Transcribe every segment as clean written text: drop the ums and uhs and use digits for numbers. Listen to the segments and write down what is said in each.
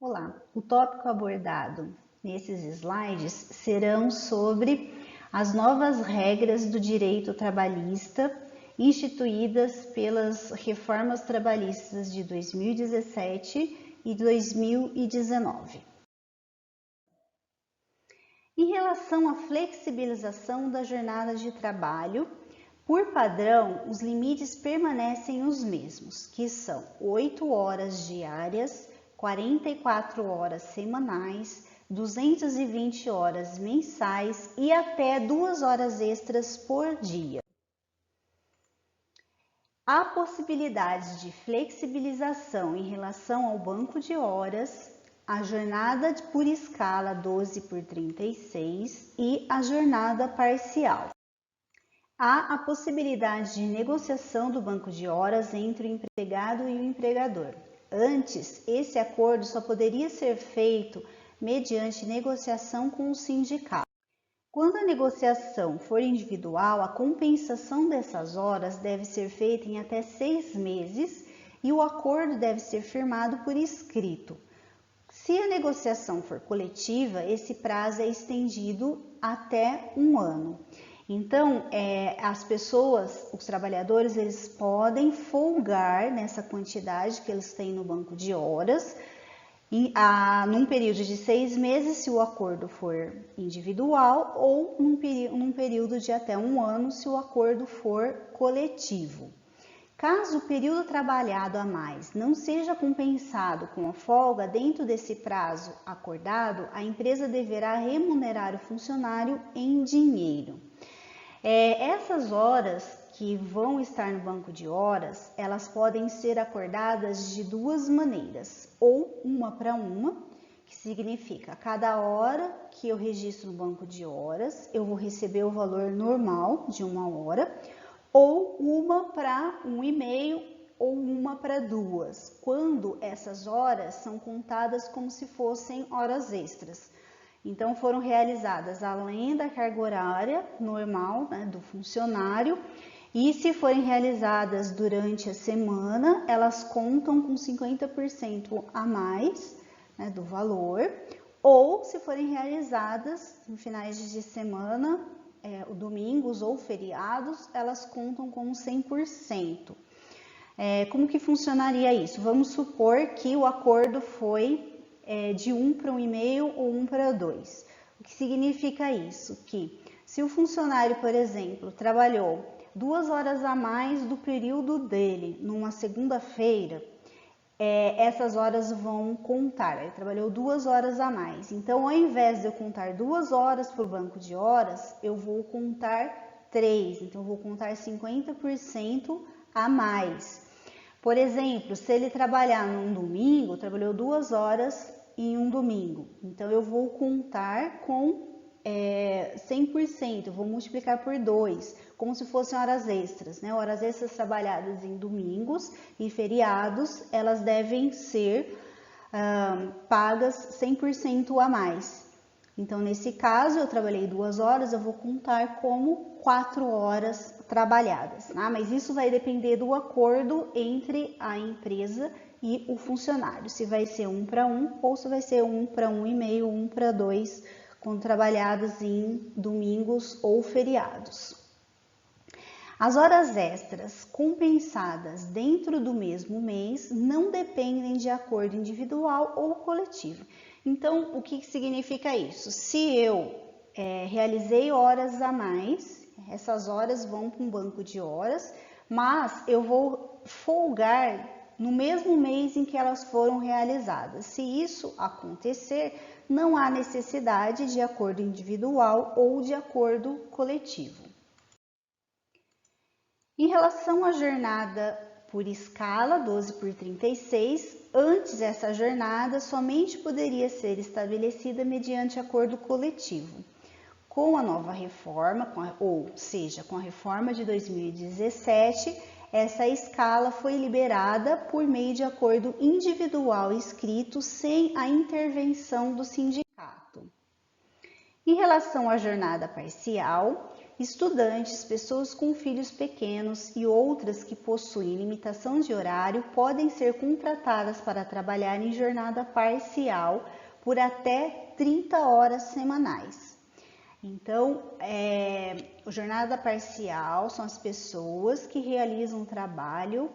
Olá, o tópico abordado nesses slides serão sobre as novas regras do direito trabalhista instituídas pelas reformas trabalhistas de 2017 e 2019. Em relação à flexibilização da jornada de trabalho, por padrão, os limites permanecem os mesmos, que são 8 horas diárias, 44 horas semanais, 220 horas mensais e até 2 horas extras por dia. Há possibilidades de flexibilização em relação ao banco de horas, a jornada por escala 12 por 36 e a jornada parcial. Há a possibilidade de negociação do banco de horas entre o empregado e o empregador. Antes, esse acordo só poderia ser feito mediante negociação com o sindicato. Quando a negociação for individual, a compensação dessas horas deve ser feita em até 6 meses e o acordo deve ser firmado por escrito. Se a negociação for coletiva, esse prazo é estendido até 1 ano. Então, as pessoas, os trabalhadores, eles podem folgar nessa quantidade que eles têm no banco de horas, num período de 6 meses, se o acordo for individual, ou num período de até 1 ano, se o acordo for coletivo. Caso o período trabalhado a mais não seja compensado com a folga dentro desse prazo acordado, a empresa deverá remunerar o funcionário em dinheiro. Essas horas que vão estar no banco de horas, elas podem ser acordadas de duas maneiras, ou uma para uma, que significa a cada hora que eu registro no banco de horas, eu vou receber o valor normal de 1 hora, ou uma para 1,5 ou uma para 2, quando essas horas são contadas como se fossem horas extras. Então, foram realizadas além da carga horária normal, do funcionário, e se forem realizadas durante a semana, elas contam com 50% a mais do valor, ou se forem realizadas em finais de semana, domingos ou feriados, elas contam com 100%. Como que funcionaria isso? Vamos supor que o acordo foi de 1 para 1,5 ou 1 para 2. O que significa isso? Que se o funcionário, por exemplo, trabalhou 2 horas a mais do período dele numa segunda-feira, essas horas vão contar. Ele trabalhou 2 horas a mais. Então, ao invés de eu contar 2 horas para o banco de horas, eu vou contar 3. Então, eu vou contar 50% a mais. Por exemplo, se ele trabalhar num domingo, trabalhou 2 horas em um domingo, então eu vou contar com 100%, eu vou multiplicar por 2, como se fossem horas extras, né? Horas extras trabalhadas em domingos e feriados, elas devem ser pagas 100% a mais. Então, nesse caso, eu trabalhei 2 horas, eu vou contar como 4 horas trabalhadas, tá? Mas isso vai depender do acordo entre a empresa e o funcionário, se vai ser 1 para 1 ou se vai ser 1 para 1,5, 1 para 2, quando trabalhadas em domingos ou feriados. As horas extras compensadas dentro do mesmo mês não dependem de acordo individual ou coletivo. Então, o que significa isso? Se eu realizei horas a mais, essas horas vão para um banco de horas, mas eu vou folgar no mesmo mês em que elas foram realizadas. Se isso acontecer, não há necessidade de acordo individual ou de acordo coletivo. Em relação à jornada por escala 12 por 36, antes essa jornada somente poderia ser estabelecida mediante acordo coletivo. Com a nova reforma, ou seja, com a reforma de 2017, essa escala foi liberada por meio de acordo individual escrito sem a intervenção do sindicato. Em relação à jornada parcial, estudantes, pessoas com filhos pequenos e outras que possuem limitação de horário podem ser contratadas para trabalhar em jornada parcial por até 30 horas semanais. Então, jornada parcial são as pessoas que realizam trabalho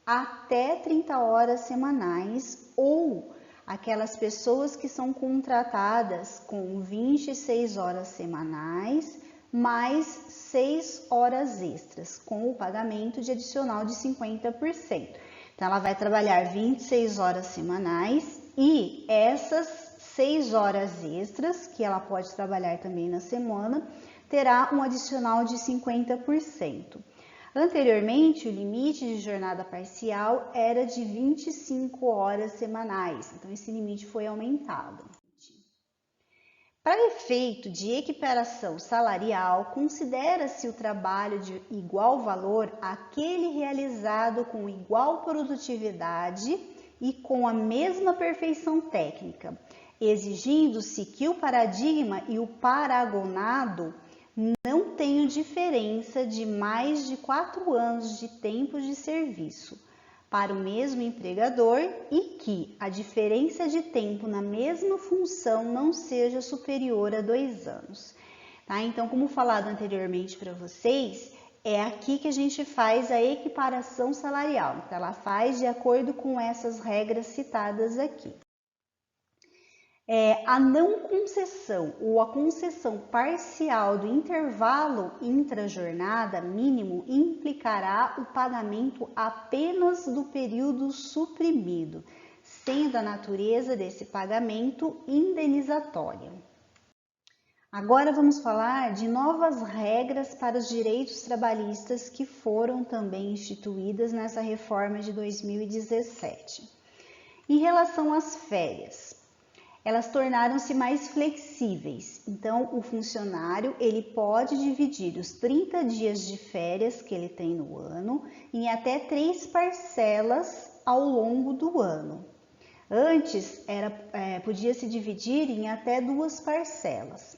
até 30 horas semanais ou aquelas pessoas que são contratadas com 26 horas semanais mais 6 horas extras, com o pagamento de adicional de 50%. Então, ela vai trabalhar 26 horas semanais e essas 6 horas extras, que ela pode trabalhar também na semana, terá um adicional de 50%. Anteriormente, o limite de jornada parcial era de 25 horas semanais, então esse limite foi aumentado. Para efeito de equiparação salarial, considera-se o trabalho de igual valor aquele realizado com igual produtividade e com a mesma perfeição técnica, exigindo-se que o paradigma e o paragonado não tenham diferença de mais de 4 anos de tempo de serviço para o mesmo empregador e que a diferença de tempo na mesma função não seja superior a 2 anos. Tá? Então, como falado anteriormente para vocês, é aqui que a gente faz a equiparação salarial. Então, ela faz de acordo com essas regras citadas aqui. A não concessão ou a concessão parcial do intervalo intrajornada mínimo implicará o pagamento apenas do período suprimido, sendo a natureza desse pagamento indenizatória. Agora vamos falar de novas regras para os direitos trabalhistas que foram também instituídas nessa reforma de 2017. Em relação às férias, elas tornaram-se mais flexíveis. Então, o funcionário ele pode dividir os 30 dias de férias que ele tem no ano em até 3 parcelas ao longo do ano. Antes, podia se dividir em até 2 parcelas,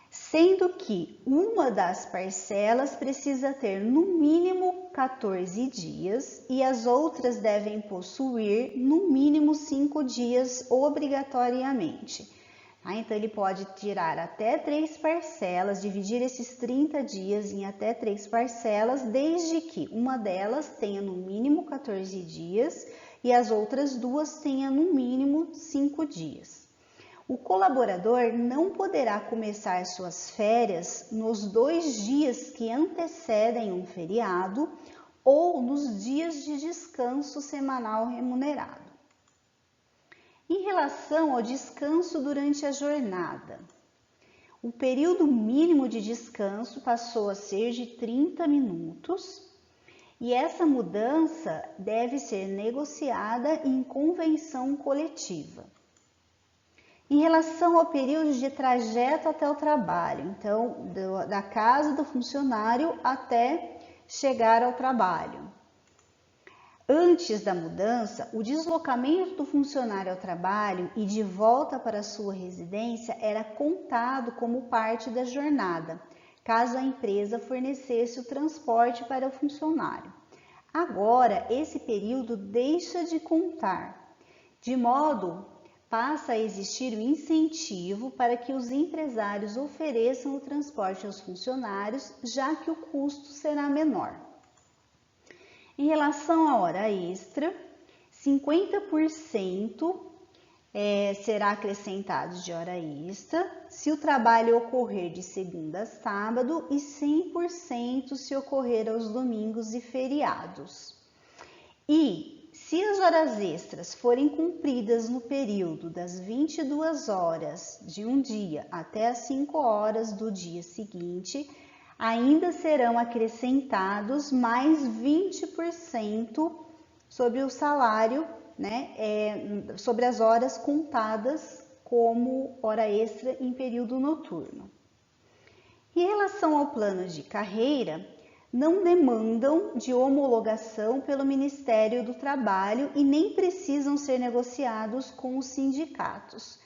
sendo que uma das parcelas precisa ter no mínimo 14 dias e as outras devem possuir no mínimo 5 dias obrigatoriamente. Tá? Então, ele pode tirar até 3 parcelas, dividir esses 30 dias em até 3 parcelas, desde que uma delas tenha no mínimo 14 dias e as outras 2 tenham no mínimo 5 dias. O colaborador não poderá começar suas férias nos 2 dias que antecedem um feriado ou nos dias de descanso semanal remunerado. Em relação ao descanso durante a jornada, o período mínimo de descanso passou a ser de 30 minutos e essa mudança deve ser negociada em convenção coletiva. Em relação ao período de trajeto até o trabalho, então, da casa do funcionário até chegar ao trabalho. Antes da mudança, o deslocamento do funcionário ao trabalho e de volta para a sua residência era contado como parte da jornada, caso a empresa fornecesse o transporte para o funcionário. Agora, esse período deixa de contar, de modo passa a existir o incentivo para que os empresários ofereçam o transporte aos funcionários, já que o custo será menor. Em relação à hora extra, 50% será acrescentado de hora extra se o trabalho ocorrer de segunda a sábado e 100% se ocorrer aos domingos e feriados. E se as horas extras forem cumpridas no período das 22 horas de um dia até as 5 horas do dia seguinte, ainda serão acrescentados mais 20% sobre o salário, sobre as horas contadas como hora extra em período noturno. Em relação ao plano de carreira, não demandam de homologação pelo Ministério do Trabalho e nem precisam ser negociados com os sindicatos.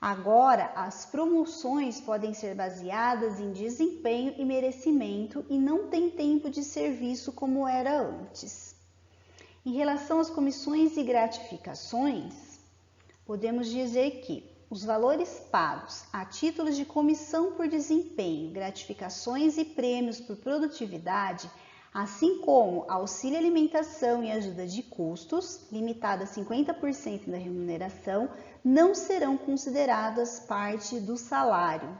Agora, as promoções podem ser baseadas em desempenho e merecimento e não tem tempo de serviço como era antes. Em relação às comissões e gratificações, podemos dizer que os valores pagos a título de comissão por desempenho, gratificações e prêmios por produtividade, assim como auxílio alimentação e ajuda de custos, limitada a 50% da remuneração, não serão consideradas parte do salário.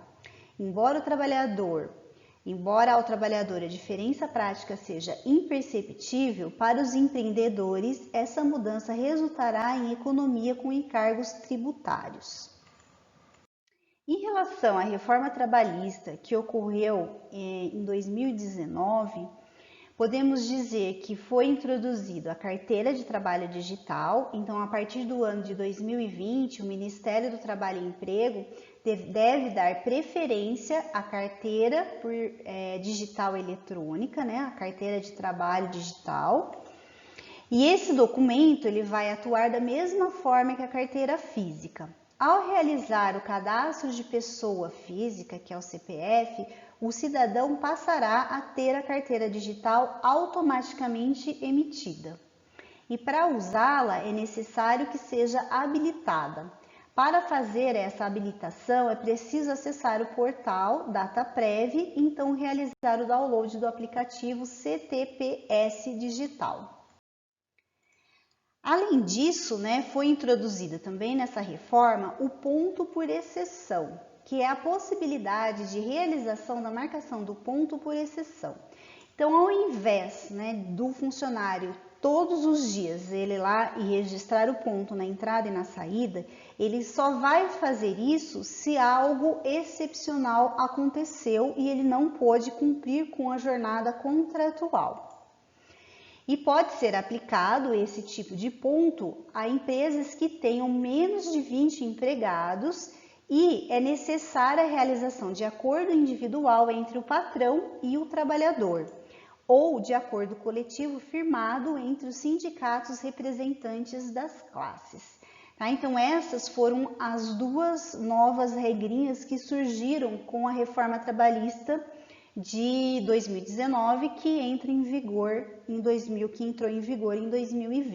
Embora ao trabalhador a diferença prática seja imperceptível, para os empreendedores essa mudança resultará em economia com encargos tributários. Em relação à reforma trabalhista que ocorreu em 2019, podemos dizer que foi introduzido a carteira de trabalho digital. Então, a partir do ano de 2020, o Ministério do Trabalho e Emprego deve dar preferência à carteira digital eletrônica, né? A carteira de trabalho digital. E esse documento ele vai atuar da mesma forma que a carteira física. Ao realizar o cadastro de pessoa física, que é o CPF, o cidadão passará a ter a carteira digital automaticamente emitida. E para usá-la é necessário que seja habilitada. Para fazer essa habilitação é preciso acessar o portal DataPrev e então realizar o download do aplicativo CTPS Digital. Além disso, foi introduzida também nessa reforma o ponto por exceção, que é a possibilidade de realização da marcação do ponto por exceção. Então, ao invés do funcionário todos os dias ele ir lá e registrar o ponto na entrada e na saída, ele só vai fazer isso se algo excepcional aconteceu e ele não pôde cumprir com a jornada contratual. E pode ser aplicado esse tipo de ponto a empresas que tenham menos de 20 empregados e é necessária a realização de acordo individual entre o patrão e o trabalhador, ou de acordo coletivo firmado entre os sindicatos representantes das classes. Tá? Então, essas foram as duas novas regrinhas que surgiram com a reforma trabalhista de 2019, que entrou em vigor em 2020.